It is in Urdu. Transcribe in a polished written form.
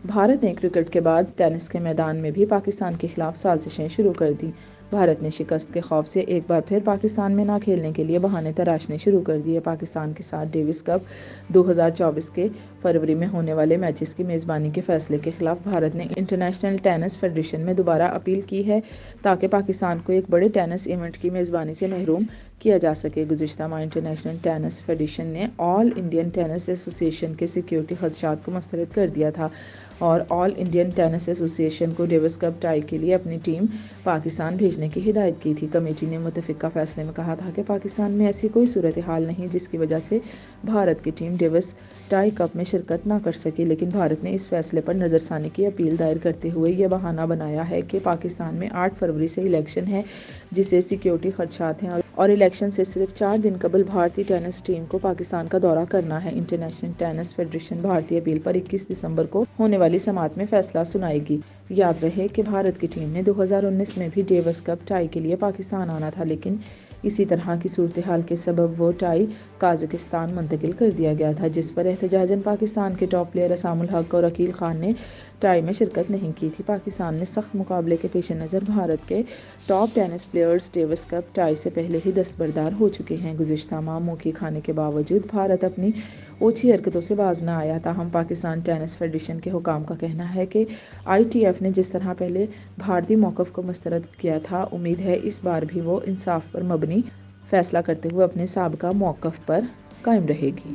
بھارت نے کرکٹ کے بعد ٹینس کے میدان میں بھی پاکستان کے خلاف سازشیں شروع کر دیں۔ بھارت نے شکست کے خوف سے ایک بار پھر پاکستان میں نہ کھیلنے کے لیے بہانے تراشنے شروع کر دیے۔ پاکستان کے ساتھ ڈیوس کپ 2024 کے فروری میں ہونے والے میچز کی میزبانی کے فیصلے کے خلاف بھارت نے انٹرنیشنل ٹینس فیڈریشن میں دوبارہ اپیل کی ہے تاکہ پاکستان کو ایک بڑے ٹینس ایونٹ کی میزبانی سے محروم کیا جا سکے۔ گزشتہ ماہ انٹرنیشنل ٹینس فیڈریشن نے آل انڈین ٹینس ایسوسی ایشن کے سیکیورٹی خدشات کو مسترد کر دیا تھا اور آل انڈین ٹینس ایسوسی ایشن کو ڈیوس کپ ٹائی کے لیے اپنی ٹیم پاکستان بھیجنے کی ہدایت کی تھی۔ کمیٹی نے متفقہ فیصلے میں کہا تھا کہ پاکستان میں ایسی کوئی صورتحال نہیں جس کی وجہ سے بھارت کی ٹیم ڈیوس ٹائی کپ میں شرکت نہ کر سکے، لیکن بھارت نے اس فیصلے پر نظر ثانی کی اپیل دائر کرتے ہوئے یہ بہانہ بنایا ہے کہ پاکستان میں 8 فروری سے الیکشن ہے جسے سیکیورٹی خدشات ہیں اور الیکشن سے صرف 4 دن قبل بھارتی ٹینس ٹیم کو پاکستان کا دورہ کرنا ہے۔ انٹرنیشنل ٹینس فیڈریشن بھارتی اپیل پر 21 دسمبر کو ہونے والی سماعت میں فیصلہ سنائے گی۔ یاد رہے کہ بھارت کی ٹیم نے 2019 میں بھی ڈیوس کپ ٹائی کے لیے پاکستان آنا تھا، لیکن اسی طرح کی صورتحال کے سبب وہ ٹائی قازقستان منتقل کر دیا گیا تھا، جس پر احتجاجاً پاکستان کے ٹاپ پلیئر اسام الحق اور عقیل خان نے ٹائی میں شرکت نہیں کی تھی۔ پاکستان میں سخت مقابلے کے پیش نظر بھارت کے top tennis players Davis cup tie سے پہلے ہی دستبردار ہو چکے ہیں۔ گزشتہ ماہ موقع کھانے کے باوجود بھارت اپنی اوچھی حرکتوں سے باز نہ آیا۔ تاہم پاکستان ٹینس فیڈریشن کے حکام کا کہنا ہے کہ آئی ٹی ایف نے جس طرح پہلے بھارتی موقف کو مسترد کیا تھا، امید ہے اس بار بھی وہ انصاف پر مبنی فیصلہ کرتے ہوئے اپنے سابقہ موقف پر قائم رہے گی۔